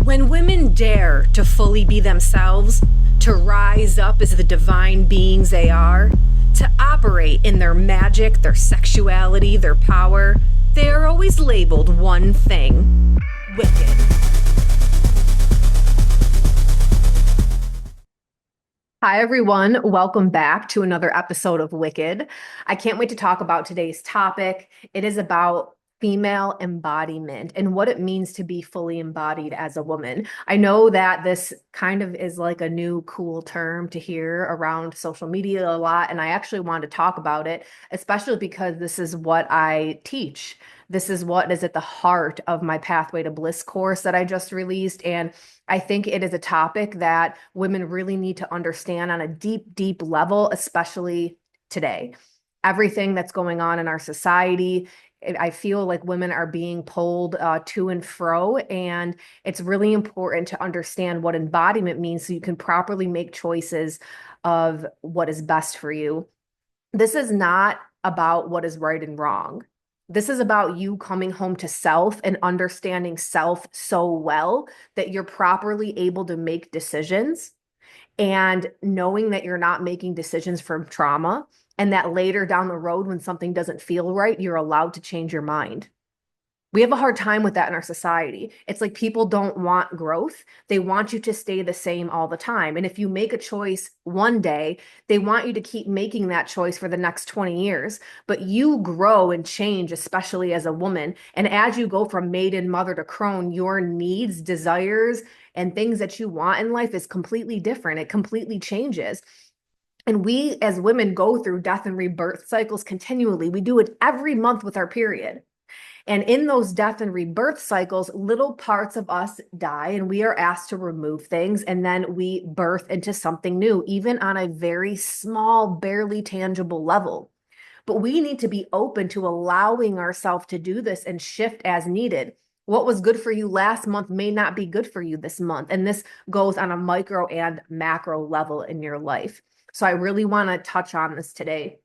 When women dare to fully be themselves, to rise up as the divine beings they are, to operate in their magic, their sexuality, their power, they are always labeled one thing: wicked. Hi, everyone. Welcome back to another episode of Wicked. I can't wait to talk about today's topic. It is about female embodiment and what it means to be fully embodied as a woman. I know that this kind of is like a new cool term to hear around social media a lot, and I actually want to talk about it, especially because this is what I teach. This is what is at the heart of my Pathway to Bliss course that I just released. And I think it is a topic that women really need to understand on a deep, deep level, especially today. Everything that's going on in our society, I feel like women are being pulled to and fro, and it's really important to understand what embodiment means so you can properly make choices of what is best for you. This is not about what is right and wrong. This is about you coming home to self and understanding self so well that you're properly able to make decisions and knowing that you're not making decisions from trauma and that later down the road when something doesn't feel right, you're allowed to change your mind. We have a hard time with that in our society. It's like people don't want growth. They want you to stay the same all the time. And if you make a choice one day, they want you to keep making that choice for the next 20 years. But you grow and change, especially as a woman. And as you go from maiden, mother to crone, your needs, desires, and things that you want in life is completely different. It completely changes. And we as women go through death and rebirth cycles continually. We do it every month with our period. And in those death and rebirth cycles, little parts of us die and we are asked to remove things. And then we birth into something new, even on a very small, barely tangible level. But we need to be open to allowing ourselves to do this and shift as needed. What was good for you last month may not be good for you this month. And this goes on a micro and macro level in your life. So I really want to touch on this today.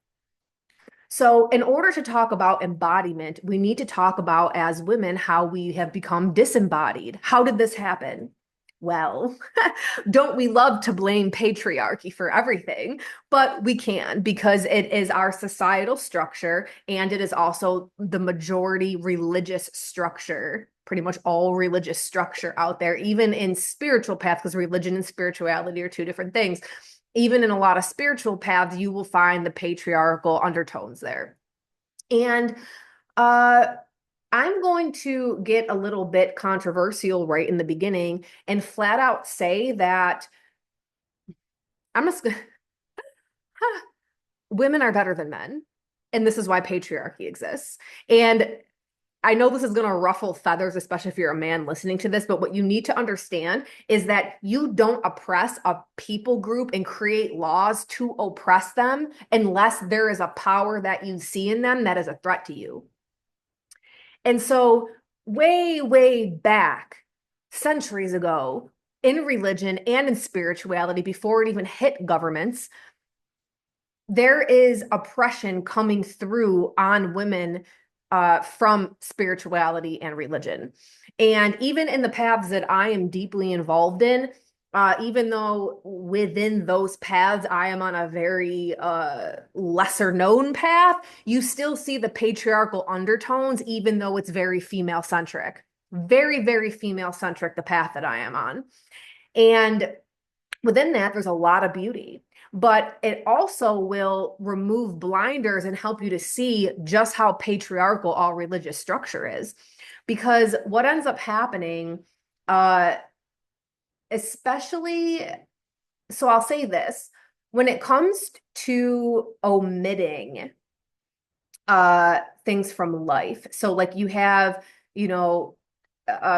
So, in order to talk about embodiment, we need to talk about, as women, how we have become disembodied. How did this happen? Well, don't we love to blame patriarchy for everything? But we can, because it is our societal structure and it is also the majority religious structure, pretty much all religious structure out there, even in spiritual paths, because religion and spirituality are two different things. Even in a lot of spiritual paths, you will find the patriarchal undertones there. And I'm going to get a little bit controversial right in the beginning and flat out say that I'm just women are better than men. And this is why patriarchy exists. And I know this is going to ruffle feathers, especially if you're a man listening to this, but what you need to understand is that you don't oppress a people group and create laws to oppress them unless there is a power that you see in them that is a threat to you. And so way, way back, centuries ago, in religion and in spirituality, before it even hit governments, there is oppression coming through on women from spirituality and religion. And even in the paths that I am deeply involved in, even though within those paths I am on a very lesser known path, you still see the patriarchal undertones, even though it's very female centric. Very, very female centric, the path that I am on. And within that, there's a lot of beauty. But it also will remove blinders and help you to see just how patriarchal all religious structure is. Because what ends up happening, especially, so I'll say this, when it comes to omitting things from life. So like you have,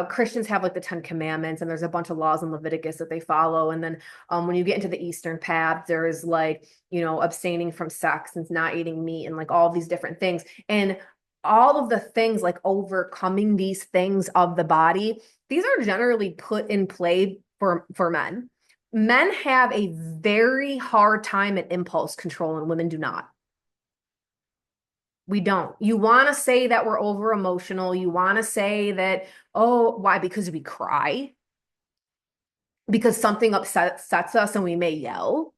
Christians have like the 10 Commandments, and there's a bunch of laws in Leviticus that they follow. And then when you get into the Eastern path, there is like, abstaining from sex and not eating meat and like all these different things. And all of the things like overcoming these things of the body, these are generally put in play for men. Men have a very hard time at impulse control and women do not. We don't. You want to say that we're over emotional. You want to say that, oh, why? Because we cry. because something upsets us and we may yell.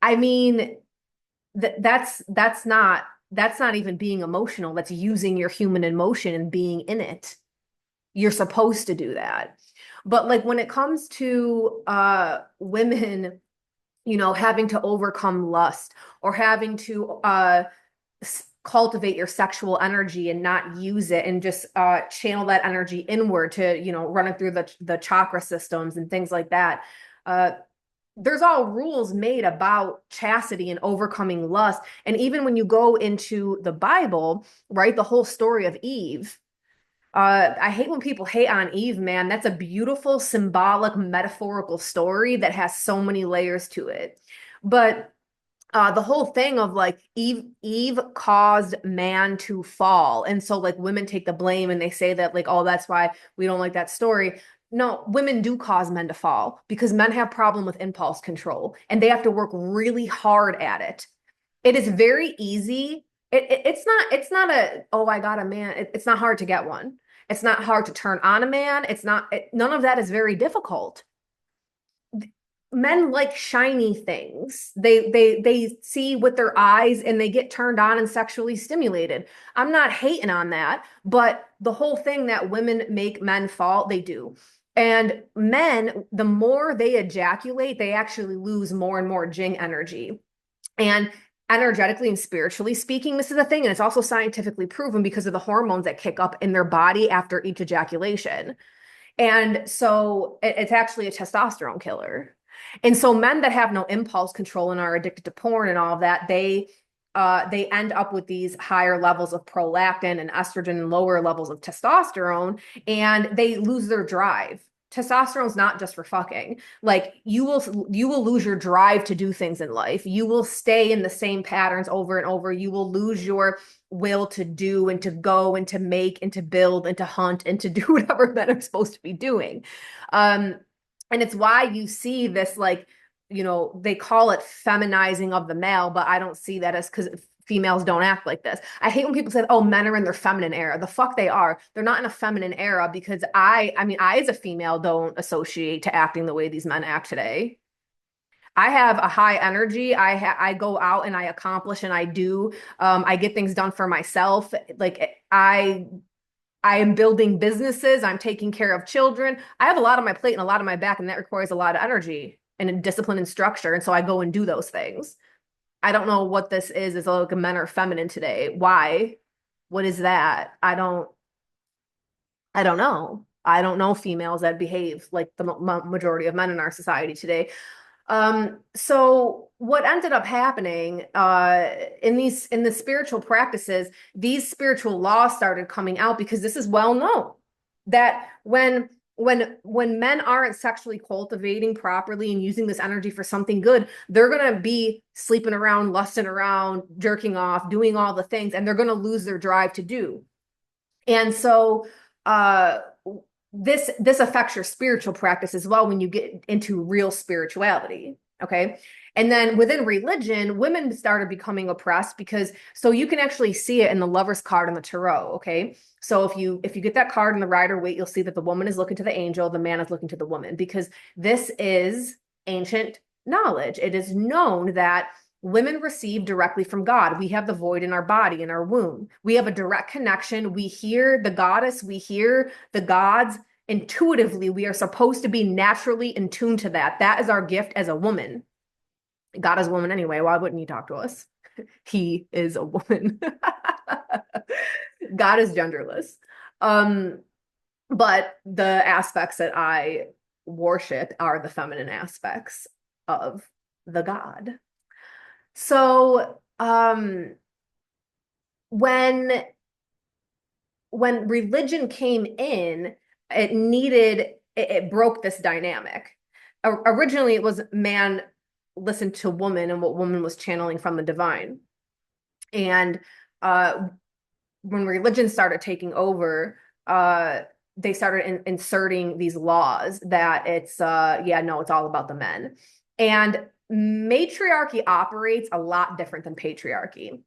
I mean, that's not even being emotional. That's using your human emotion and being in it. You're supposed to do that. But like when it comes to women, having to overcome lust or having to cultivate your sexual energy and not use it and just channel that energy inward to, run it through the chakra systems and things like that. Uh, there's all rules made about chastity and overcoming lust. And even when you go into the Bible, right, the whole story of Eve, I hate when people hate on Eve, man. That's a beautiful, symbolic, metaphorical story that has so many layers to it. But the whole thing of like Eve caused man to fall. And so like women take the blame and they say that like, oh, that's why we don't like that story. No, women do cause men to fall because men have problem with impulse control and they have to work really hard at it. It is very easy. It's not a, oh, I got a man. It's not hard to get one. It's not hard to turn on a man. It's not, none of that is very difficult. Men like shiny things. They see with their eyes and they get turned on and sexually stimulated. I'm not hating on that, but the whole thing that women make men fall, they do. And men, the more they ejaculate, they actually lose more and more Jing energy. And energetically and spiritually speaking, this is a thing, and it's also scientifically proven because of the hormones that kick up in their body after each ejaculation. And so it's actually a testosterone killer. And so men that have no impulse control and are addicted to porn and all of that, they end up with these higher levels of prolactin and estrogen and lower levels of testosterone, and they lose their drive. Testosterone's not just for fucking. Like you will lose your drive to do things in life. You will stay in the same patterns over and over. You will lose your will to do and to go and to make and to build and to hunt and to do whatever men are supposed to be doing. Um, and it's why you see this like, they call it feminizing of the male, but I don't see that as because females don't act like this. I hate when people say, oh, men are in their feminine era. The fuck they are. They're not in a feminine era because I as a female don't associate to acting the way these men act today. I have a high energy. I go out and I accomplish and I do. I get things done for myself. Like I am building businesses. I'm taking care of children. I have a lot on my plate and a lot on my back, and that requires a lot of energy and discipline and structure. And so I go and do those things. I don't know what this is like men are feminine today. Why? What is that? I don't know. I don't know females that behave like the majority of men in our society today. So what ended up happening in the spiritual practices, these spiritual laws started coming out because this is well known that when men aren't sexually cultivating properly and using this energy for something good, they're gonna be sleeping around, lusting around, jerking off, doing all the things, and they're gonna lose their drive to do. And so uh this affects your spiritual practice as well when you get into real spirituality. Okay. And then within religion, women started becoming oppressed because so you can actually see it in the lover's card in the tarot. Okay. So if you get that card in the Rider Waite, you'll see that the woman is looking to the angel, the man is looking to the woman, because this is ancient knowledge. It is known that women receive directly from God. We have the void in our body, in our womb. We have a direct connection. We hear the goddess, we hear the gods intuitively. We are supposed to be naturally in tune to that. That is our gift as a woman. God is a woman anyway. Why wouldn't he talk to us? He is a woman. God is genderless. But the aspects that I worship are the feminine aspects of the God. So when religion came in, it broke this dynamic. Originally, it was man listened to woman and what woman was channeling from the divine. And when religion started taking over, they started inserting these laws that it's it's all about the men. And matriarchy operates a lot different than patriarchy.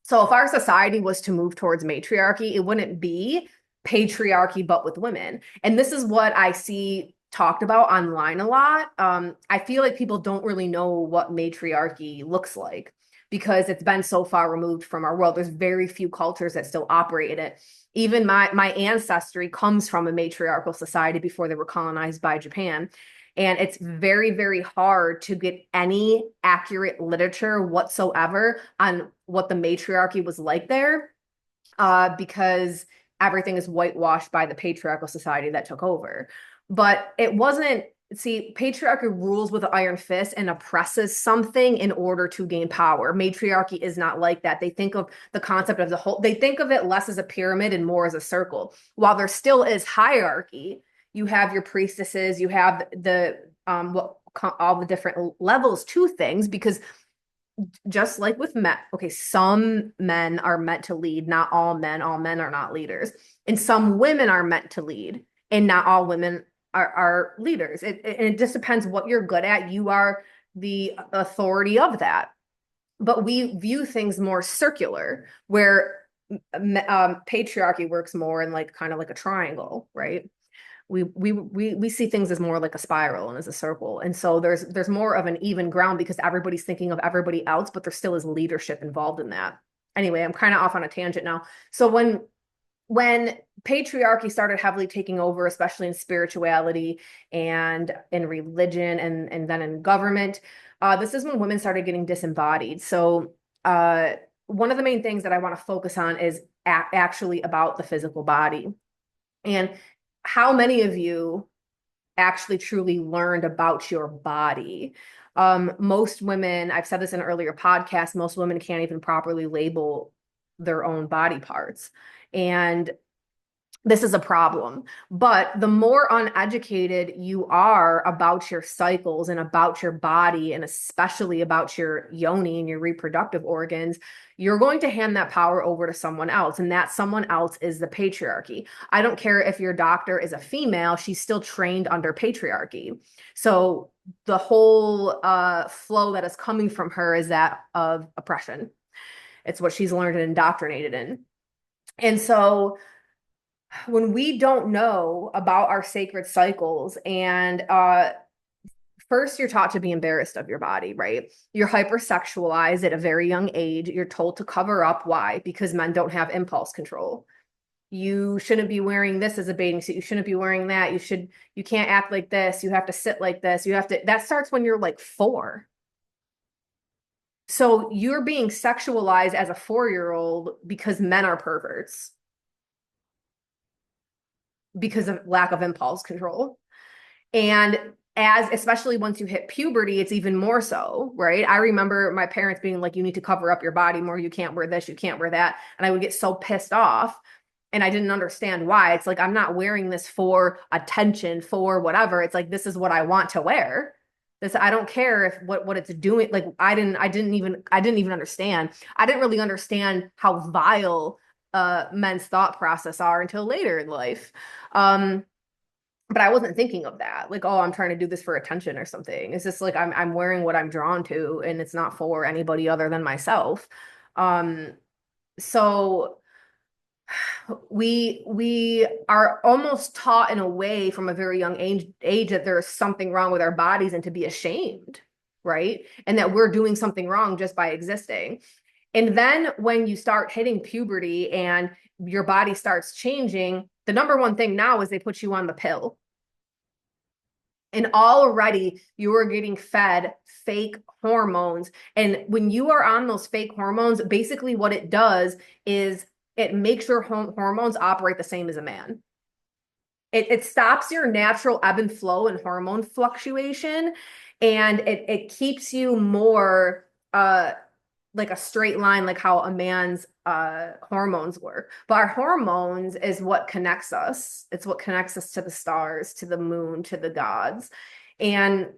So if our society was to move towards matriarchy, it wouldn't be patriarchy, but with women. And this is what I see talked about online a lot. I feel like people don't really know what matriarchy looks like because it's been so far removed from our world. There's very few cultures that still operate in it. Even my ancestry comes from a matriarchal society before they were colonized by Japan. And it's very, very hard to get any accurate literature whatsoever on what the matriarchy was like there, because everything is whitewashed by the patriarchal society that took over. But it wasn't, see, patriarchy rules with an iron fist and oppresses something in order to gain power. Matriarchy is not like that. They think of the concept of the whole, they think of it less as a pyramid and more as a circle. While there still is hierarchy, you have your priestesses, you have the what all the different levels to things, because just like with men, okay, some men are meant to lead, not all men are not leaders. And some women are meant to lead, and not all women are leaders. It just depends what you're good at. You are the authority of that. But we view things more circular, where patriarchy works more in like kind of like a triangle, right? We see things as more like a spiral and as a circle. And so there's more of an even ground because everybody's thinking of everybody else, but there still is leadership involved in that. Anyway, I'm kind of off on a tangent now. So when patriarchy started heavily taking over, especially in spirituality and in religion and then in government, this is when women started getting disembodied. So one of the main things that I want to focus on is actually about the physical body. And how many of you actually truly learned about your body? Most women, I've said this in an earlier podcast, most women can't even properly label their own body parts. And this is a problem. But the more uneducated you are about your cycles and about your body, and especially about your yoni and your reproductive organs, you're going to hand that power over to someone else. And that someone else is the patriarchy. I don't care if your doctor is a female, she's still trained under patriarchy. So the whole flow that is coming from her is that of oppression. It's what she's learned and indoctrinated in. And so when we don't know about our sacred cycles, and first you're taught to be embarrassed of your body, right? You're hypersexualized at a very young age. You're told to cover up. Why? Because men don't have impulse control. You shouldn't be wearing this as a bathing suit. You shouldn't be wearing that. You can't act like this. You have to sit like this. That starts when you're like 4. So you're being sexualized as a 4-year-old because men are perverts, because of lack of impulse control. And especially once you hit puberty, it's even more so, right? I remember my parents being like, you need to cover up your body more. You can't wear this, you can't wear that. And I would get so pissed off. And I didn't understand why. It's like, I'm not wearing this for attention, for whatever. It's like, this is what I want to wear. This, I don't care if what it's doing. Like, I didn't even understand. I didn't really understand how vile men's thought process are until later in life. But I wasn't thinking of that. Like, oh, I'm trying to do this for attention or something. It's just like I'm wearing what I'm drawn to, and it's not for anybody other than myself. So we are almost taught in a way from a very young age that there's something wrong with our bodies and to be ashamed, right? And that we're doing something wrong just by existing. And then when you start hitting puberty and your body starts changing, the number one thing now is they put you on the pill. And already you are getting fed fake hormones. And when you are on those fake hormones, basically what it does is it makes your hormones operate the same as a man. It stops your natural ebb and flow and hormone fluctuation. And it keeps you more like a straight line, like how a man's hormones work. But our hormones is what connects us. It's what connects us to the stars, to the moon, to the gods. And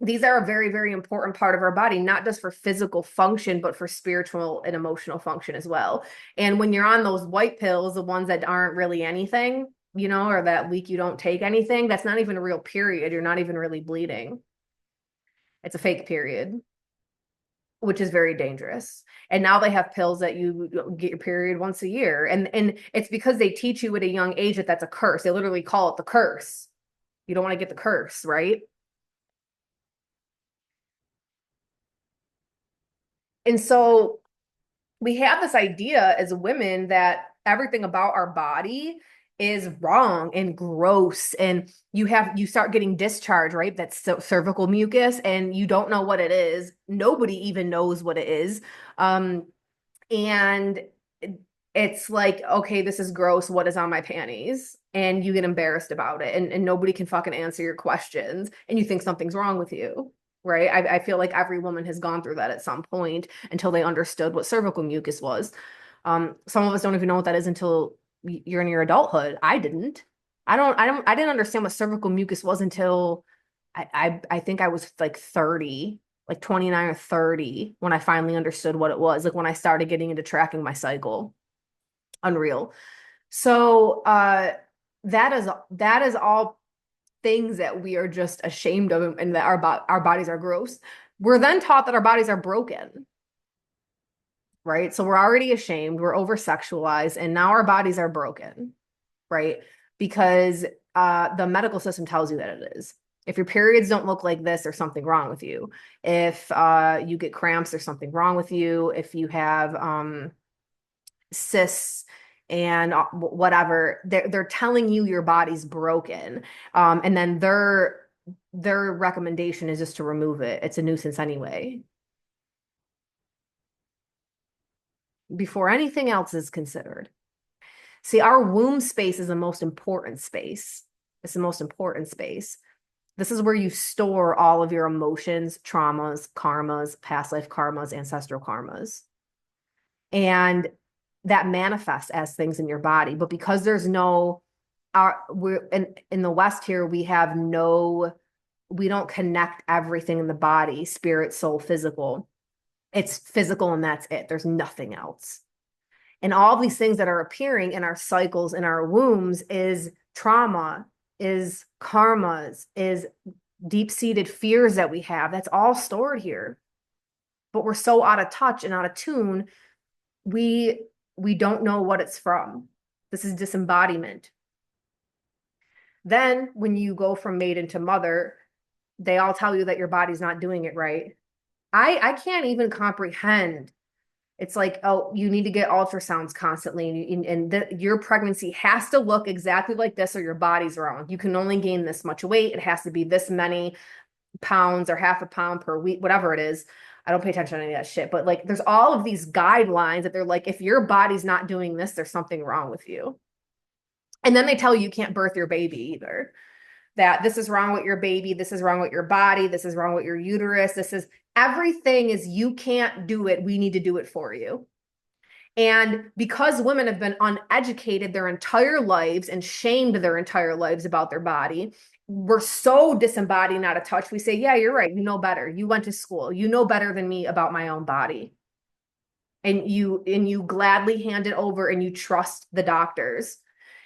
these are a very, very important part of our body, not just for physical function, but for spiritual and emotional function as well. And when you're on those white pills, the ones that aren't really anything, or that week you don't take anything, that's not even a real period. You're not even really bleeding. It's a fake period, which is very dangerous. And now they have pills that you get your period once a year. And it's because they teach you at a young age that that's a curse. They literally call it the curse. You don't want to get the curse, right? And so we have this idea as women that everything about our body is wrong and gross, and you start getting discharge, right? That's cervical mucus, and you don't know what it is. Nobody even knows what it is. And it's like, okay, this is gross. What is on my panties? And you get embarrassed about it, and nobody can fucking answer your questions, and you think something's wrong with you, right? I feel like every woman has gone through that at some point until they understood what cervical mucus was. Some of us don't even know what that is until you're in your adulthood. I didn't. I didn't understand what cervical mucus was until I think I was like 30, like 29 or 30 when I finally understood what it was, like when I started getting into tracking my cycle. Unreal. So that is all things that we are just ashamed of, and that our bodies are gross. We're then taught that our bodies are broken, right? So we're already ashamed, we're over sexualized, and now our bodies are broken, right? Because the medical system tells you that it is. If your periods don't look like this, there's something wrong with you. If you get cramps, there's something wrong with you. If you have cysts and whatever, they're telling you your body's broken, and then their recommendation is just to remove it. It's a nuisance anyway, before anything else is considered. See, our womb space is the most important space. It's the most important space. This is where you store all of your emotions, traumas, karmas, past life karmas, ancestral karmas. And that manifests as things in your body. But because there's no, we're in the West here, we have no, we don't connect everything in the body, spirit, soul, physical. It's physical and that's it. There's nothing else. And all these things that are appearing in our cycles, in our wombs, is trauma, is karmas, is deep-seated fears that we have. That's all stored here. But we're so out of touch and out of tune, we don't know what it's from. This is disembodiment. Then when you go from maiden to mother, they all tell you that your body's not doing it right. I can't even comprehend. It's like, oh, you need to get ultrasounds constantly, and your pregnancy has to look exactly like this, or your body's wrong. You can only gain this much weight. It has to be this many pounds or half a pound per week, whatever it is. I don't pay attention to any of that shit. But like, there's all of these guidelines that they're like, if your body's not doing this, there's something wrong with you. And then they tell you can't birth your baby either. That this is wrong with your baby, this is wrong with your body, this is wrong with your uterus, this is everything is you can't do it, we need to do it for you. And because women have been uneducated their entire lives and shamed their entire lives about their body, we're so disembodied and out of touch. We say, yeah, you're right, you know better, you went to school, you know better than me about my own body. And you gladly hand it over and you trust the doctors.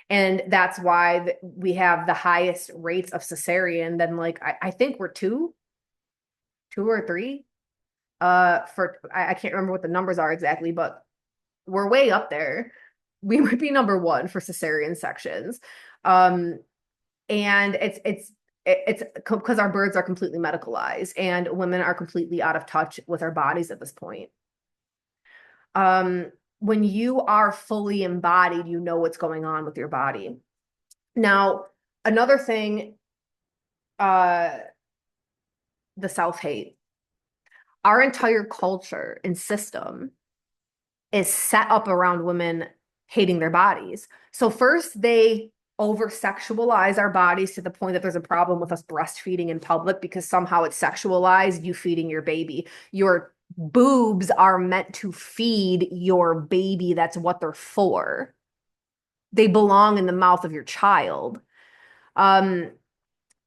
And that's why we have the highest rates of cesarean. Than like I think we're two or three. I can't remember what the numbers are exactly, but we're way up there. We might be number one for cesarean sections. And it's because our births are completely medicalized and women are completely out of touch with our bodies at this point. When you are fully embodied, you know what's going on with your body. Now, another thing, the self-hate. Our entire culture and system is set up around women hating their bodies. So first they over-sexualize our bodies to the point that there's a problem with us breastfeeding in public because somehow it's sexualized, you feeding your baby. Your boobs are meant to feed your baby. That's what they're for. They belong in the mouth of your child. And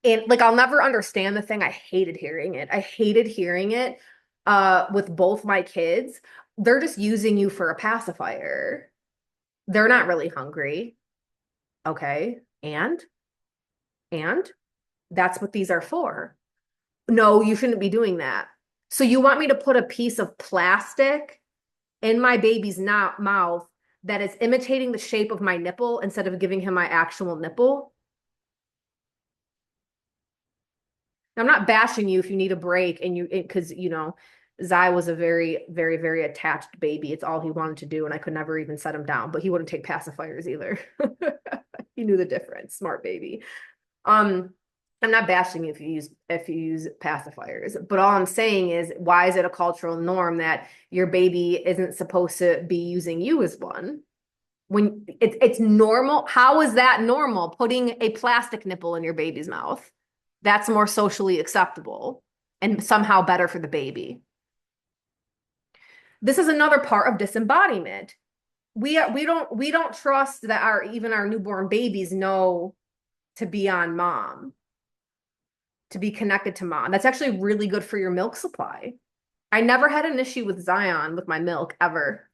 like, I'll never understand the thing. I hated hearing it. I hated hearing it with both my kids. They're just using you for a pacifier. They're not really hungry. Okay. And that's what these are for. No, you shouldn't be doing that. So you want me to put a piece of plastic in my baby's mouth that is imitating the shape of my nipple instead of giving him my actual nipple? I'm not bashing you if you need a break and because, Zai was a very, very, very attached baby. It's all he wanted to do. And I could never even set him down, but he wouldn't take pacifiers either. He knew the difference. Smart baby. Um, I'm not bashing you if you use pacifiers, but all I'm saying is, why is it a cultural norm that your baby isn't supposed to be using you as one? When it's normal. How is that normal? Putting a plastic nipple in your baby's mouth. That's more socially acceptable and somehow better for the baby. This is another part of disembodiment. We don't trust that even our newborn babies know to be on mom, to be connected to mom. That's actually really good for your milk supply. I never had an issue with Zion with my milk ever.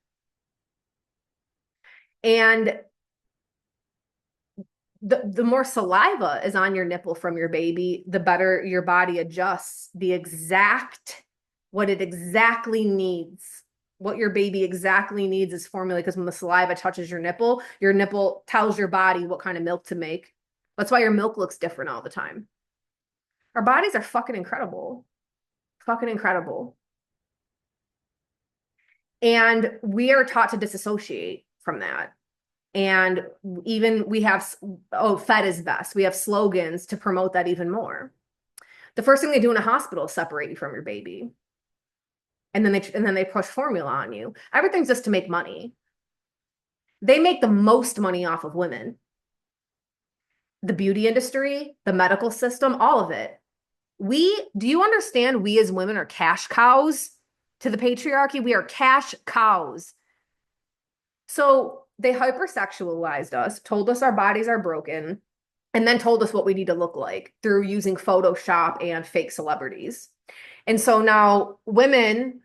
And the more saliva is on your nipple from your baby, the better your body adjusts what it exactly needs. What your baby exactly needs is formula, because when the saliva touches your nipple tells your body what kind of milk to make. That's why your milk looks different all the time. Our bodies are fucking incredible. Fucking incredible. And we are taught to disassociate from that. And even we have, fed is best. We have slogans to promote that even more. The first thing they do in a hospital is separate you from your baby. And then they push formula on you. Everything's just to make money. They make the most money off of women. The beauty industry, the medical system, all of it. Do you understand we as women are cash cows to the patriarchy? We are cash cows. So they hypersexualized us, told us our bodies are broken, and then told us what we need to look like through using Photoshop and fake celebrities. And so now women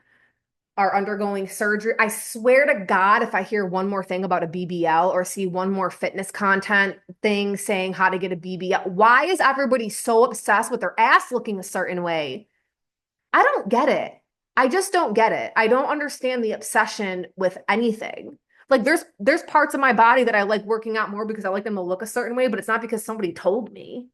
are undergoing surgery. I swear to God, if I hear one more thing about a BBL or see one more fitness content thing saying how to get a BBL, why is everybody so obsessed with their ass looking a certain way? I don't get it. I just don't get it. I don't understand the obsession with anything. Like there's parts of my body that I like working out more because I like them to look a certain way, but it's not because somebody told me.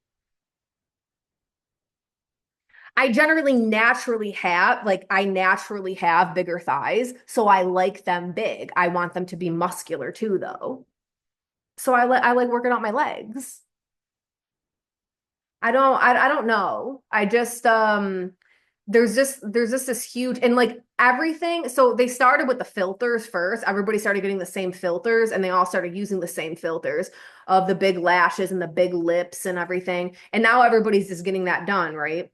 I naturally have bigger thighs, so I like them big. I want them to be muscular too, though. So I like working out my legs. I don't know. I just there's just this huge, and like everything. So they started with the filters first. Everybody started getting the same filters and they all started using the same filters of the big lashes and the big lips and everything. And now everybody's just getting that done, right?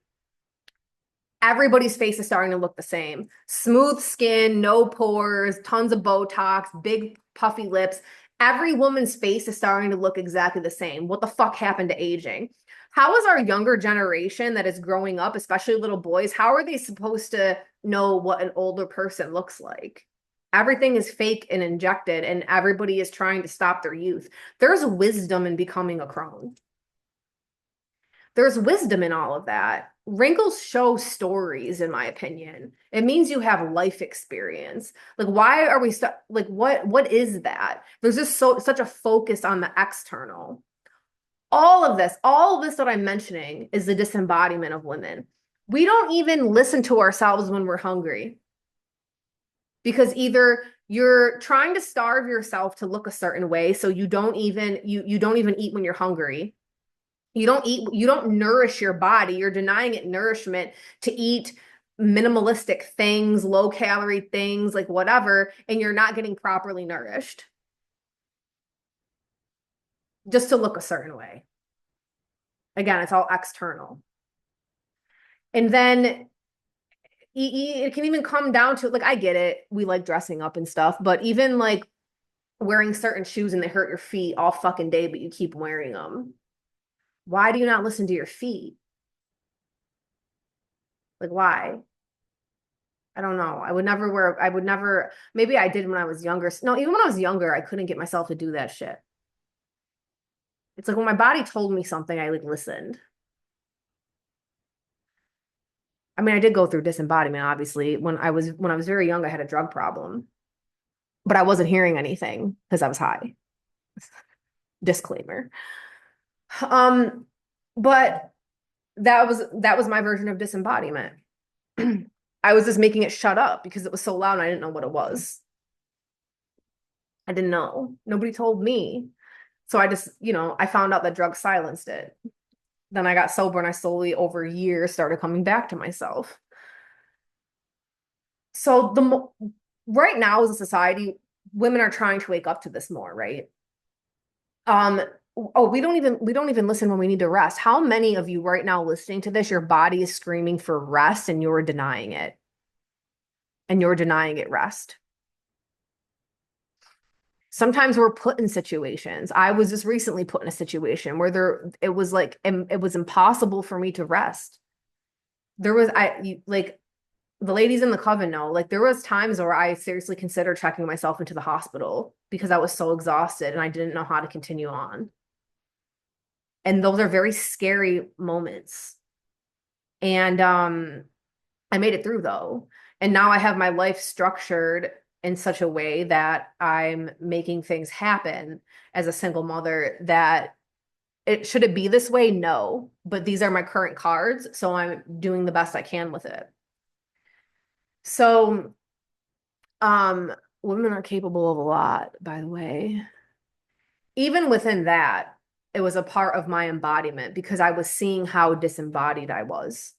Everybody's face is starting to look the same. Smooth skin, no pores, tons of Botox, big puffy lips. Every woman's face is starting to look exactly the same. What the fuck happened to aging? How is our younger generation that is growing up, especially little boys, how are they supposed to know what an older person looks like? Everything is fake and injected, and everybody is trying to stop their youth. There's wisdom in becoming a crone. There's wisdom in all of that. Wrinkles show stories, in my opinion. It means you have life experience. Like, why are we like what is that? There's just such a focus on the external. All of this that I'm mentioning is the disembodiment of women. We don't even listen to ourselves when we're hungry. Because either you're trying to starve yourself to look a certain way, so you don't even eat when you're hungry. You don't nourish your body. You're denying it nourishment to eat minimalistic things, low calorie things, like whatever, and you're not getting properly nourished just to look a certain way. Again, it's all external. And then it can even come down to, like, I get it. We like dressing up and stuff, but even like wearing certain shoes and they hurt your feet all fucking day, but you keep wearing them. Why do you not listen to your feet? Like, why? I don't know. I would never, maybe I did when I was younger. No, even when I was younger, I couldn't get myself to do that shit. It's like when my body told me something, I like listened. I mean, I did go through disembodiment, obviously. When I was very young, I had a drug problem, but I wasn't hearing anything because I was high. Disclaimer. But That was my version of disembodiment. I was just making it shut up because it was so loud and I didn't know what it was. I didn't know. Nobody told me. So I just, I found out that drugs silenced it. Then I got sober and I slowly over years started coming back to myself. So right now as a society, women are trying to wake up to this more, right? Um, oh, we don't even listen when we need to rest. How many of you right now listening to this, your body is screaming for rest and you're denying it? And you're denying it rest. Sometimes we're put in situations. I was just recently put in a situation where it was like it was impossible for me to rest. There was like the ladies in the coven know, like there was times where I seriously considered checking myself into the hospital because I was so exhausted and I didn't know how to continue on. And those are very scary moments. And I made it through though. And now I have my life structured in such a way that I'm making things happen as a single mother that should it be this way? No, but these are my current cards, so I'm doing the best I can with it. So, um, women are capable of a lot, by the way. Even within that, it was a part of my embodiment because I was seeing how disembodied I was.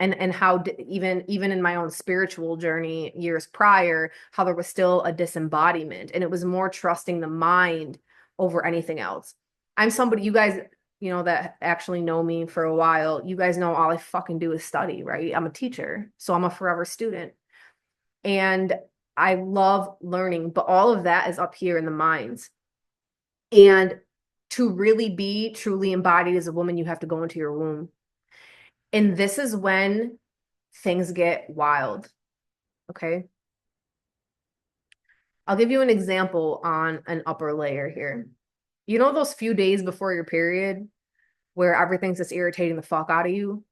And how even in my own spiritual journey years prior, how there was still a disembodiment and it was more trusting the mind over anything else. I'm somebody, you guys, that actually know me for a while, you guys know all I fucking do is study, right? I'm a teacher, so I'm a forever student. And I love learning, but all of that is up here in the minds. And to really be truly embodied as a woman, you have to go into your womb. And this is when things get wild. Okay. I'll give you an example on an upper layer here. You know, those few days before your period where everything's just irritating the fuck out of you?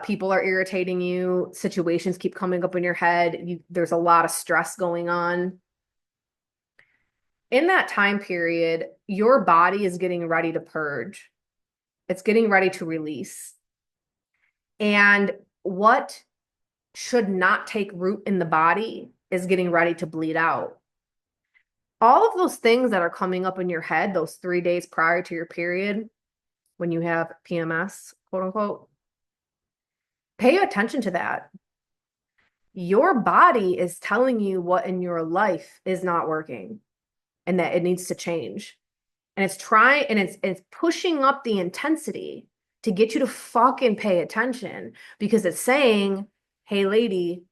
People are irritating you, situations keep coming up in your head, there's a lot of stress going on. In that time period, your body is getting ready to purge. It's getting ready to release. And what should not take root in the body is getting ready to bleed out. All of those things that are coming up in your head, those 3 days prior to your period, when you have PMS, quote unquote, pay attention to that. Your body is telling you what in your life is not working and that it needs to change. And it's pushing up the intensity to get you to fucking pay attention because it's saying, hey, lady,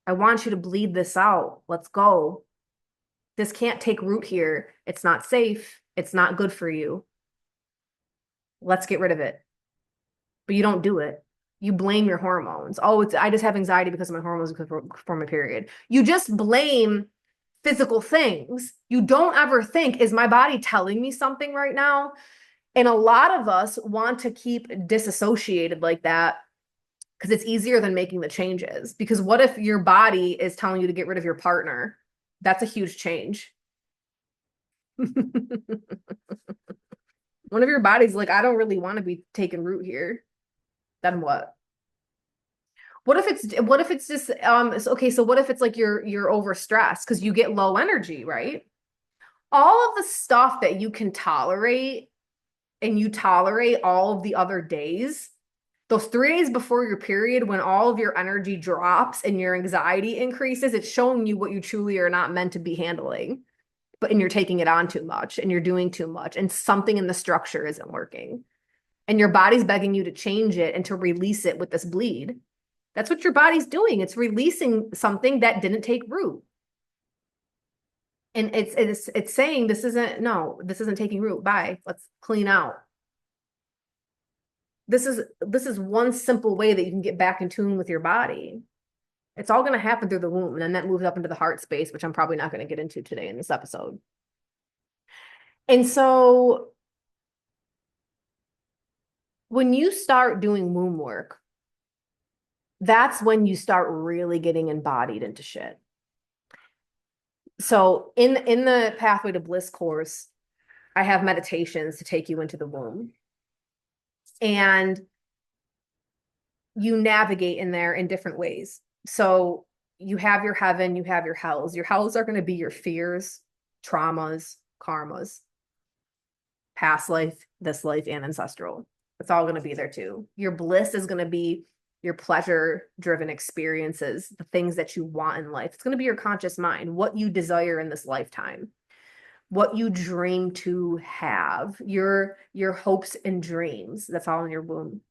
I want you to bleed this out. Let's go. This can't take root here. It's not safe. It's not good for you. Let's get rid of it. But you don't do it. You blame your hormones. Oh, I just have anxiety because of my hormones for my period. You just blame physical things. You don't ever think, is my body telling me something right now? And a lot of us want to keep disassociated like that because it's easier than making the changes. Because what if your body is telling you to get rid of your partner? That's a huge change. One of your bodies like, I don't really want to be taking root here. Then what? What if it's just okay, so what if it's like you're overstressed because you get low energy, right? All of the stuff that you can tolerate and you tolerate all of the other days, those 3 days before your period when all of your energy drops and your anxiety increases, it's showing you what you truly are not meant to be handling. And you're taking it on too much and you're doing too much and something in the structure isn't working. And your body's begging you to change it and to release it with this bleed. That's what your body's doing. It's releasing something that didn't take root. And it's saying this isn't taking root. Bye. Let's clean out. This is one simple way that you can get back in tune with your body. It's all going to happen through the womb, and then that moves up into the heart space, which I'm probably not going to get into today in this episode. And so when you start doing womb work, that's when you start really getting embodied into shit. So in the Pathway to Bliss course, I have meditations to take you into the womb. And you navigate in there in different ways. So you have your heaven, you have your hells. Your hells are going to be your fears, traumas, karmas, past life, this life, and ancestral. It's all going to be there too. Your bliss is going to be your pleasure driven experiences, the things that you want in life. It's going to be your conscious mind, what you desire in this lifetime, what you dream to have, your hopes and dreams. That's all in your womb.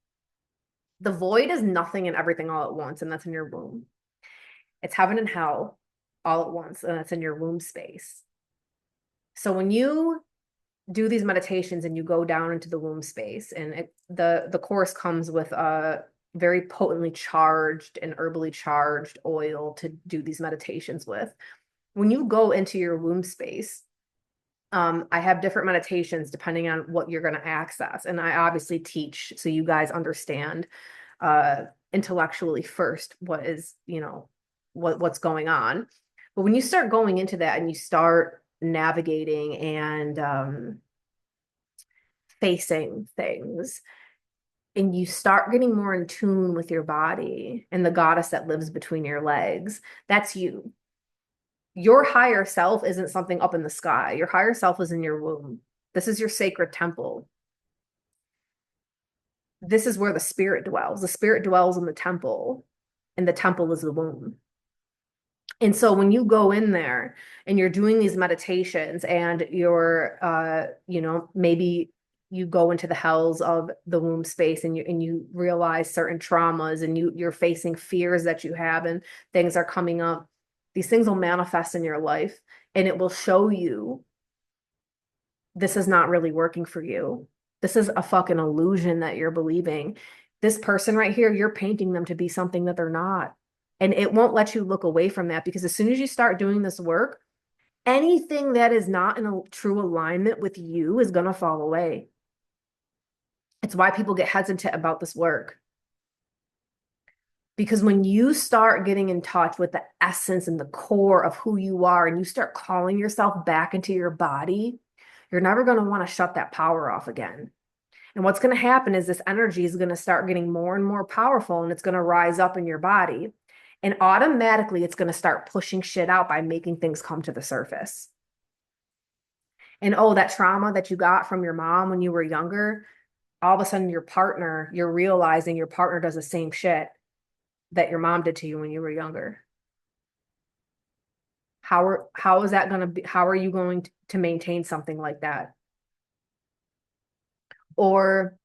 The void is nothing and everything all at once, and that's in your womb. It's heaven and hell all at once, and that's in your womb space. So when you do these meditations and you go down into the womb space, and the course comes with a very potently charged and herbally charged oil to do these meditations with. When you go into your womb space, I have different meditations depending on what you're going to access. And I obviously teach so you guys understand intellectually first what is, what's going on. But when you start going into that and you start navigating and facing things, and you start getting more in tune with your body and the goddess that lives between your legs, that's you. Your higher self isn't something up in the sky. Your higher self is in your womb. This is your sacred temple. This is where the spirit dwells. The spirit dwells in the temple, and the temple is the womb. And so when you go in there and you're doing these meditations and you're, maybe you go into the hells of the womb space and you realize certain traumas and you're facing fears that you have and things are coming up. These things will manifest in your life, and it will show you this is not really working for you. This is a fucking illusion that you're believing. This person right here, you're painting them to be something that they're not. And it won't let you look away from that, because as soon as you start doing this work, anything that is not in a true alignment with you is going to fall away. It's why people get hesitant about this work. Because when you start getting in touch with the essence and the core of who you are, and you start calling yourself back into your body, you're never going to want to shut that power off again. And what's going to happen is this energy is going to start getting more and more powerful, and it's going to rise up in your body. And automatically, it's going to start pushing shit out by making things come to the surface. And oh, that trauma that you got from your mom when you were younger, all of a sudden you're realizing your partner does the same shit that your mom did to you when you were younger. How is that going to be? How are you going to maintain something like that? Or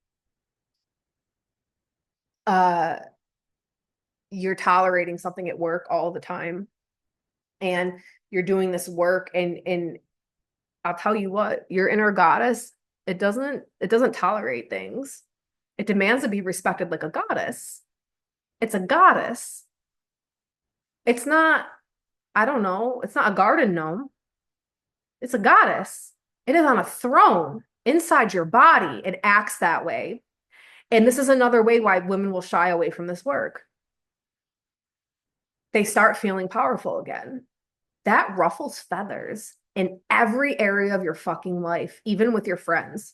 uh, you're tolerating something at work all the time, and you're doing this work, and I'll tell you what, your inner goddess, it doesn't tolerate things. It demands to be respected like a goddess. It's a goddess. It's not, I don't know, it's not a garden gnome. It's a goddess. It is on a throne inside your body. It acts that way. And this is another way why women will shy away from this work. They start feeling powerful again. That ruffles feathers in every area of your fucking life, even with your friends.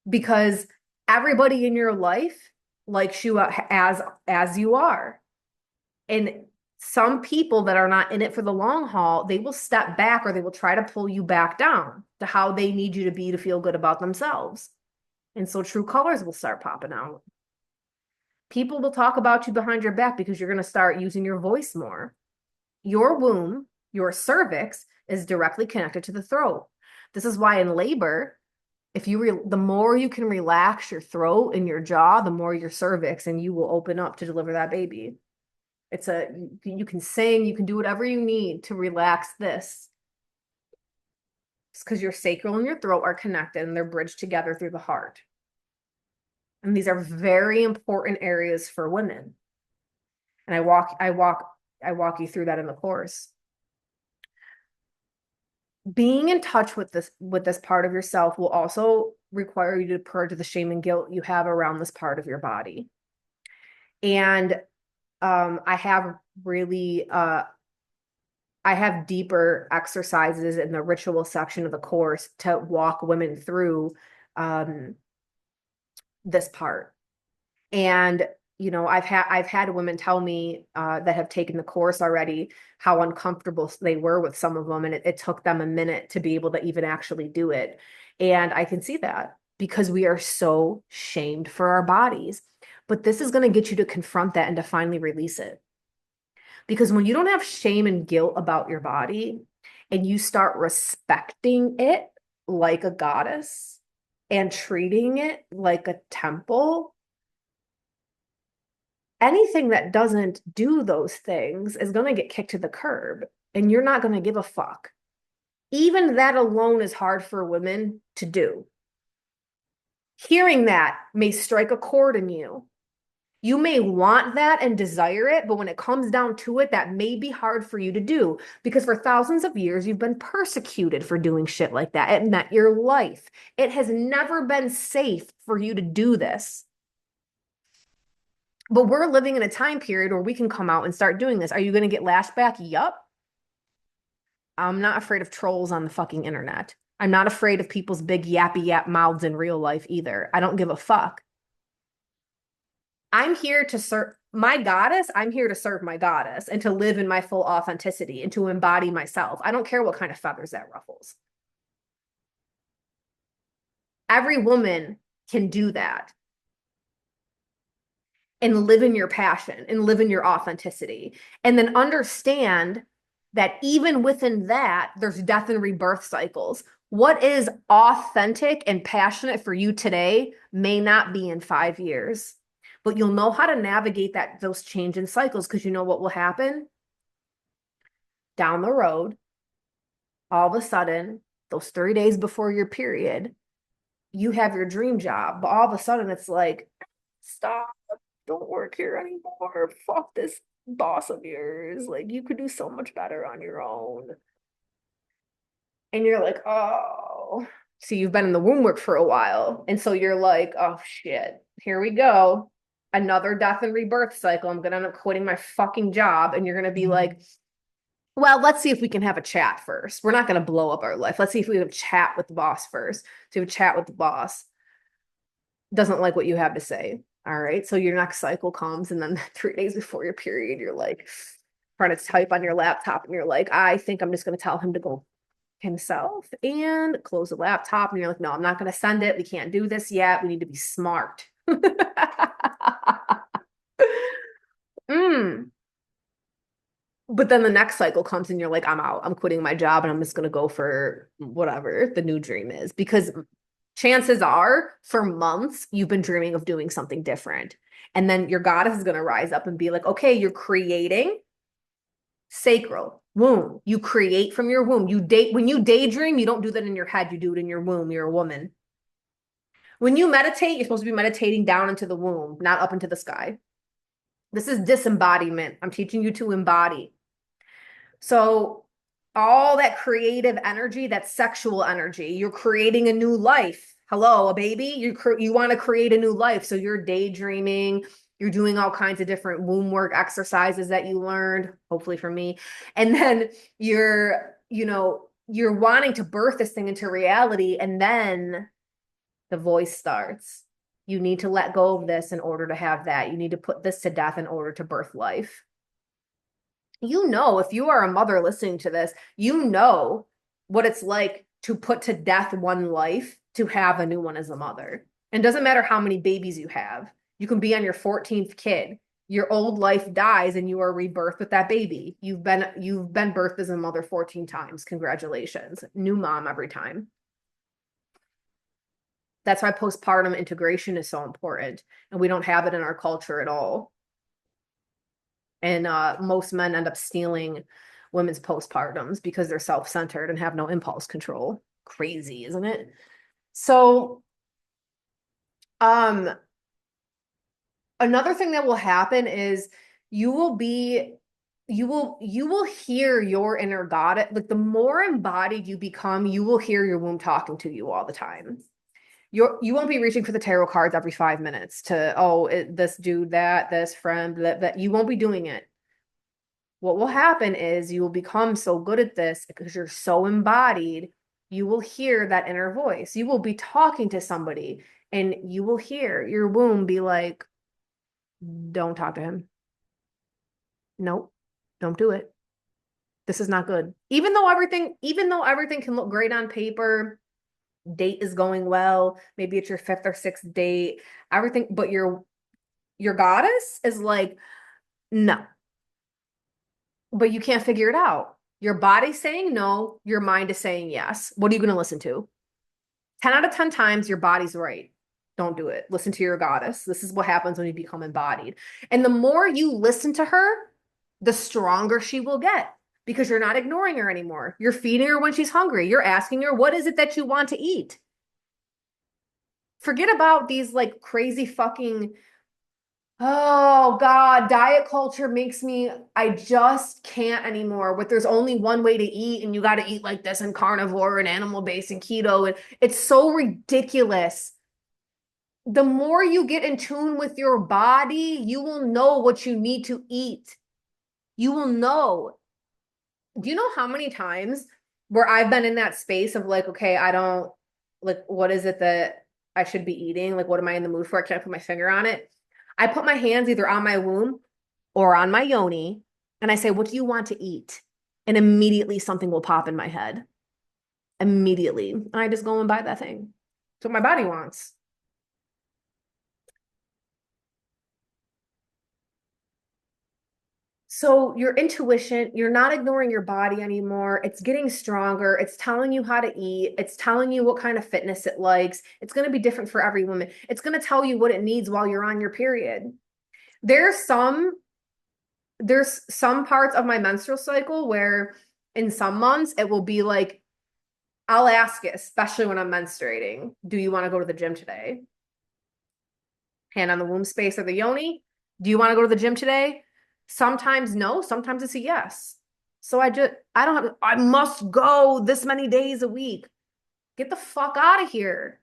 Because everybody in your life likes you as you are. And some people that are not in it for the long haul, they will step back, or they will try to pull you back down to how they need you to be to feel good about themselves. And so true colors will start popping out. People will talk about you behind your back because you're going to start using your voice more. Your womb, your cervix, is directly connected to the throat. This is why in labor, the more you can relax your throat and your jaw, the more your cervix, and you will open up to deliver that baby. You can sing, you can do whatever you need to relax this. It's because your sacral and your throat are connected, and they're bridged together through the heart. And these are very important areas for women. And I walk you through that in the course. Being in touch with this part of yourself will also require you to purge the shame and guilt you have around this part of your body. And I have deeper exercises in the ritual section of the course to walk women through this part. And I've had women tell me that have taken the course already how uncomfortable they were with some of them, and it took them a minute to be able to even actually do it. And I can see that because we are so shamed for our bodies. But this is going to get you to confront that and to finally release it. Because when you don't have shame and guilt about your body and you start respecting it like a goddess and treating it like a temple, anything that doesn't do those things is going to get kicked to the curb and you're not going to give a fuck. Even that alone is hard for women to do. Hearing that may strike a chord in you. You may want that and desire it, but when it comes down to it, that may be hard for you to do because for thousands of years, you've been persecuted for doing shit like that. It meant your life. It has never been safe for you to do this. But we're living in a time period where we can come out and start doing this. Are you going to get lashed back? Yup. I'm not afraid of trolls on the fucking internet. I'm not afraid of people's big yappy yap mouths in real life either. I don't give a fuck. I'm here to serve my goddess. I'm here to serve my goddess and to live in my full authenticity and to embody myself. I don't care what kind of feathers that ruffles. Every woman can do that and live in your passion and live in your authenticity. And then understand that even within that, there's death and rebirth cycles. What is authentic and passionate for you today may not be in 5 years, but you'll know how to navigate those change in cycles because you know what will happen down the road. All of a sudden, those 30 days before your period, you have your dream job, but all of a sudden it's like, stop, don't work here anymore. Fuck this boss of yours. Like, you could do so much better on your own. And you're like, oh, so you've been in the womb work for a while. And so you're like, oh shit, here we go. Another death and rebirth cycle. I'm gonna end up quitting my fucking job. And you're gonna be like, well, let's see if we can have a chat first. We're not gonna blow up our life. Let's see if we have a chat with the boss first. So you have a chat with the boss. Doesn't like what you have to say. All right. So your next cycle comes, and then 3 days before your period, you're like trying to type on your laptop, and you're like, I think I'm just gonna tell him to go himself and close the laptop. And you're like, no, I'm not going to send it. We can't do this yet. We need to be smart. mm. But then the next cycle comes and you're like, I'm out. I'm quitting my job and I'm just going to go for whatever the new dream is. Because chances are for months, you've been dreaming of doing something different. And then your goddess is going to rise up and be like, okay, you're creating sacral womb. You create from your womb. When you daydream, you don't do that in your head. You do it in your womb. You're a woman. When you meditate, you're supposed to be meditating down into the womb, not up into the sky. This is disembodiment. I'm teaching you to embody. So all that creative energy, that sexual energy, you're creating a new life. Hello, a baby. You want to create a new life. So you're daydreaming. You're doing all kinds of different womb work exercises that you learned, hopefully from me. And then you're wanting to birth this thing into reality. And then the voice starts. You need to let go of this in order to have that. You need to put this to death in order to birth life. If you are a mother listening to this, you know what it's like to put to death one life to have a new one as a mother. And it doesn't matter how many babies you have. You can be on your 14th kid. Your old life dies and you are rebirthed with that baby. You've been birthed as a mother 14 times. Congratulations. New mom every time. That's why postpartum integration is so important. And we don't have it in our culture at all. And most men end up stealing women's postpartums because they're self-centered and have no impulse control. Crazy, isn't it? So, another thing that will happen is you will hear your inner goddess. Like the more embodied you become, you will hear your womb talking to you all the time. You won't be reaching for the tarot cards every 5 minutes to, this dude, this friend, that you won't be doing it. What will happen is you will become so good at this because you're so embodied, you will hear that inner voice. You will be talking to somebody And you will hear your womb be like, don't talk to him. Nope, don't do it. This is not good. Even though everything can look great on paper, date is going well, maybe it's your fifth or sixth date, everything, but your goddess is like, no, but you can't figure it out. Your body's saying no, your mind is saying yes. What are you going to listen to? 10 out of 10 times, your body's right. Don't do it. Listen to your goddess. This is what happens when you become embodied. And the more you listen to her, the stronger she will get because you're not ignoring her anymore. You're feeding her when she's hungry. You're asking her, what is it that you want to eat? Forget about these like crazy fucking, oh God, diet culture makes me, I just can't anymore. With there's only one way to eat and you got to eat like this and carnivore and animal based and keto. And it's so ridiculous. The more you get in tune with your body, you will know what you need to eat. You will know. Do you know how many times where I've been in that space of like, okay, I don't like, what is it that I should be eating? Like, what am I in the mood for? I can't put my finger on it. I put my hands either on my womb or on my yoni, and I say, what do you want to eat? And immediately something will pop in my head. Immediately. And I just go and buy that thing. That's what my body wants. So your intuition, you're not ignoring your body anymore. It's getting stronger. It's telling you how to eat. It's telling you what kind of fitness it likes. It's going to be different for every woman. It's going to tell you what it needs while you're on your period. There's some there's some parts of my menstrual cycle where in some months it will be like I'll ask it, especially when I'm menstruating, do you want to go to the gym today? Hand on the womb space or the yoni. Do you want to go to the gym today? Sometimes no, sometimes it's a yes. So I don't have, I must go this many days a week. Get the fuck out of here.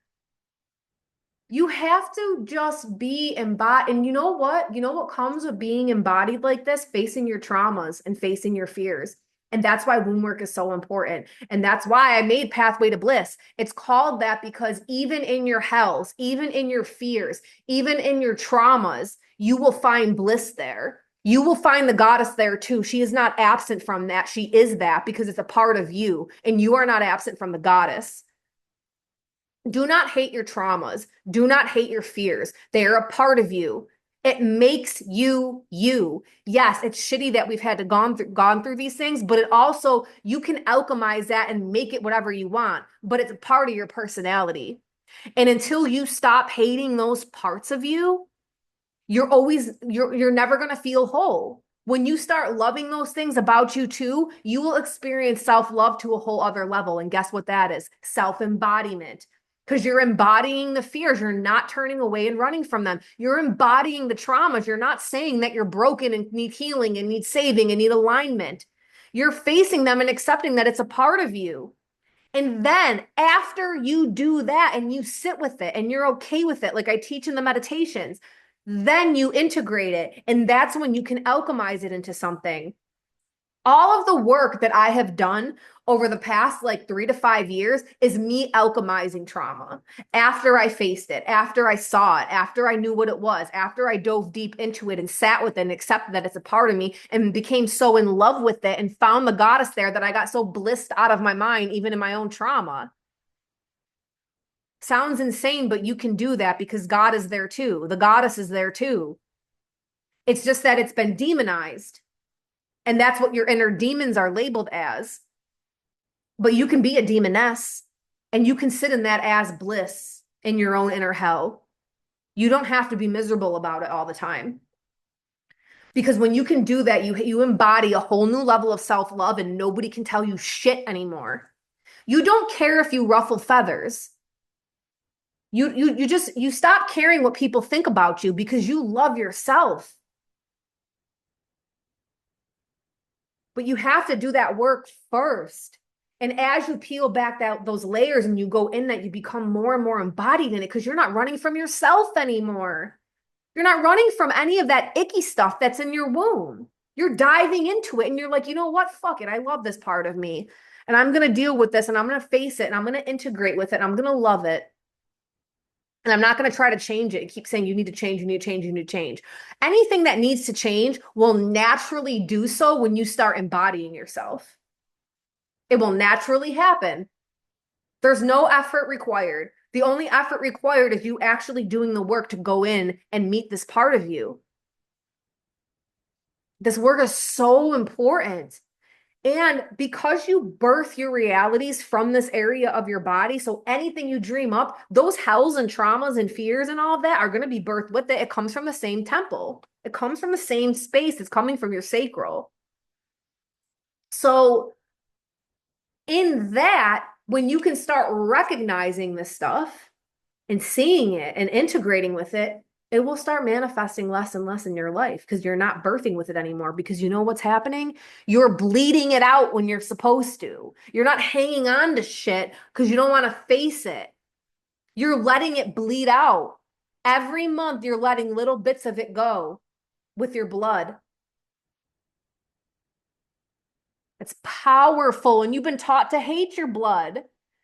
You have to just be embodied. And you know what? You know what comes with being embodied like this? Facing your traumas and facing your fears. And that's why womb work is so important. And that's why I made Pathway to Bliss. It's called that because even in your hells, even in your fears, even in your traumas, you will find bliss there. You will find the goddess there too. She is not absent from that. She is that because it's a part of you. And you are not absent from the goddess. Do not hate your traumas. Do not hate your fears. They are a part of you. It makes you you. Yes, it's shitty that we've had to gone through these things, but it also you can alchemize that and make it whatever you want, but it's a part of your personality. And until you stop hating those parts of you, you're never going to feel whole. When you start loving those things about you too, you will experience self-love to a whole other level. And guess what that is? Self-embodiment. Because you're embodying the fears. You're not turning away and running from them. You're embodying the traumas. You're not saying that you're broken and need healing and need saving and need alignment. You're facing them and accepting that it's a part of you. And then after you do that and you sit with it and you're okay with it, like I teach in the meditations, then you integrate it. And that's when you can alchemize it into something. All of the work that I have done over the past like 3 to 5 years is me alchemizing trauma. After I faced it, after I saw it, after I knew what it was, after I dove deep into it and sat with it and accepted that it's a part of me and became so in love with it and found the goddess there that I got so blissed out of my mind, even in my own trauma. Sounds insane, but you can do that because God is there too. The goddess is there too. It's just that it's been demonized. And that's what your inner demons are labeled as. But you can be a demoness and you can sit in that as bliss in your own inner hell. You don't have to be miserable about it all the time. Because when you can do that, you embody a whole new level of self-love and nobody can tell you shit anymore. You don't care if you ruffle feathers. You stop caring what people think about you because you love yourself. But you have to do that work first. And as you peel back those layers and you go in that, you become more and more embodied in it because you're not running from yourself anymore. You're not running from any of that icky stuff that's in your womb. You're diving into it and you're like, you know what? Fuck it. I love this part of me. And I'm going to deal with this and I'm going to face it and I'm going to integrate with it. And I'm going to love it. And I'm not going to try to change it and keep saying you need to change, you need to change, you need to change. Anything that needs to change will naturally do so when you start embodying yourself. It will naturally happen. There's no effort required. The only effort required is you actually doing the work to go in and meet this part of you. This work is so important. And because you birth your realities from this area of your body, so anything you dream up, those hells and traumas and fears and all of that are going to be birthed with it. It comes from the same temple. It comes from the same space. It's coming from your sacral. So in that, when you can start recognizing this stuff and seeing it and integrating with it, it will start manifesting less and less in your life because you're not birthing with it anymore. Because you know what's happening? You're bleeding it out when you're supposed to. You're not hanging on to shit because you don't want to face it. You're letting it bleed out. Every month, you're letting little bits of it go with your blood. It's powerful. And you've been taught to hate your blood.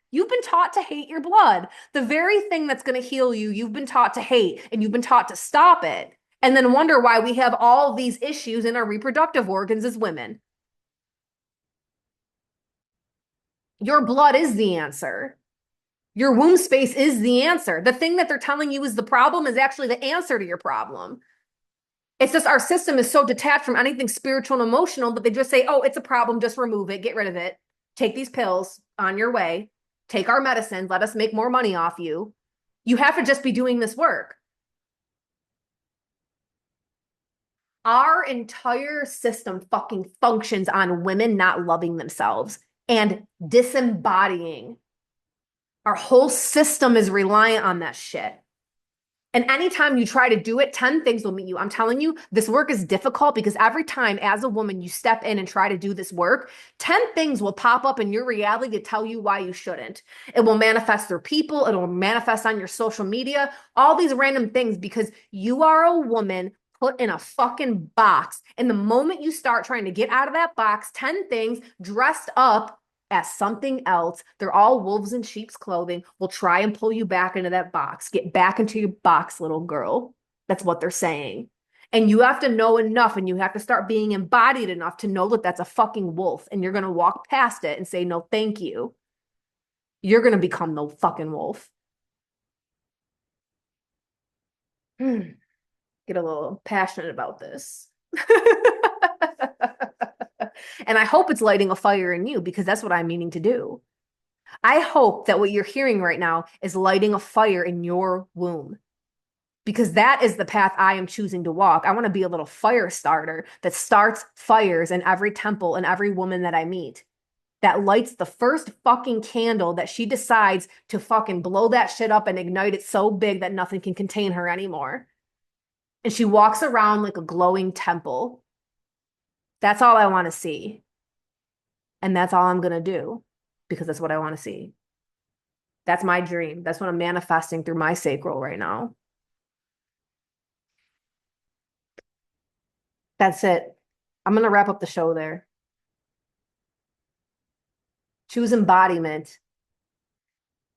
You've been taught to hate your blood. The very thing that's going to heal you, you've been taught to hate, and you've been taught to stop it. And then wonder why we have all these issues in our reproductive organs as women. Your blood is the answer. Your womb space is the answer. The thing that they're telling you is the problem is actually the answer to your problem. It's just our system is so detached from anything spiritual and emotional that they just say, oh, it's a problem, just remove it, get rid of it. Take these pills on your way. Take our medicines. Let us make more money off you. You have to just be doing this work. Our entire system fucking functions on women not loving themselves and disembodying. Our whole system is reliant on that shit. And anytime you try to do it, 10 things will meet you. I'm telling you, this work is difficult because every time as a woman you step in and try to do this work, 10 things will pop up in your reality to tell you why you shouldn't. It will manifest through people. It will manifest on your social media, all these random things because you are a woman put in a fucking box. And the moment you start trying to get out of that box, 10 things dressed up as something else, they're all wolves in sheep's clothing, will try and pull you back into that box. Get back into your box, little girl. That's what they're saying. And you have to know enough and you have to start being embodied enough to know that that's a fucking wolf and you're going to walk past it and say, no, thank you. You're going to become the fucking wolf. Get a little passionate about this. And I hope it's lighting a fire in you because that's what I'm meaning to do. I hope that what you're hearing right now is lighting a fire in your womb because that is the path I am choosing to walk. I want to be a little fire starter that starts fires in every temple and every woman that I meet, that lights the first fucking candle that she decides to fucking blow that shit up and ignite it so big that nothing can contain her anymore. And she walks around like a glowing temple. That's all I want to see. And that's all I'm going to do because that's what I want to see. That's my dream. That's what I'm manifesting through my sacral right now. That's it. I'm going to wrap up the show there. Choose embodiment.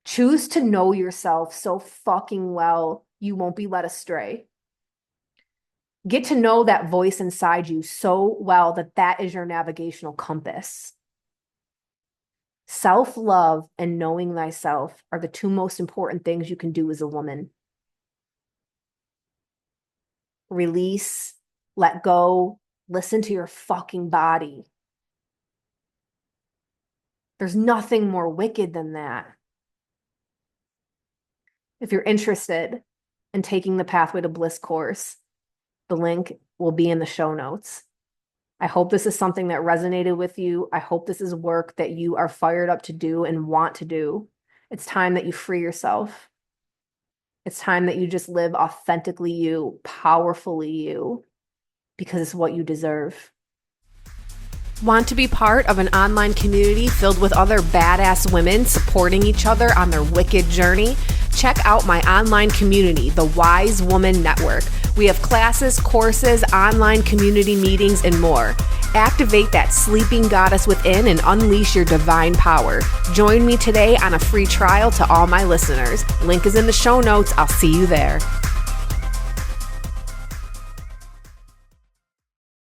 Choose to know yourself so fucking well you won't be led astray. Get to know that voice inside you so well that that is your navigational compass. Self-love and knowing thyself are the two most important things you can do as a woman. Release, let go, listen to your fucking body. There's nothing more wicked than that. If you're interested in taking the Pathway to Bliss course, the link will be in the show notes. I hope this is something that resonated with you. I hope this is work that you are fired up to do and want to do. It's time that you free yourself. It's time that you just live authentically you, powerfully you, because it's what you deserve. Want to be part of an online community filled with other badass women supporting each other on their wicked journey? Check out my online community, the Wise Woman Network. We have classes, courses, online community meetings, and more. Activate that sleeping goddess within and unleash your divine power. Join me today on a free trial to all my listeners. Link is in the show notes. I'll see you there.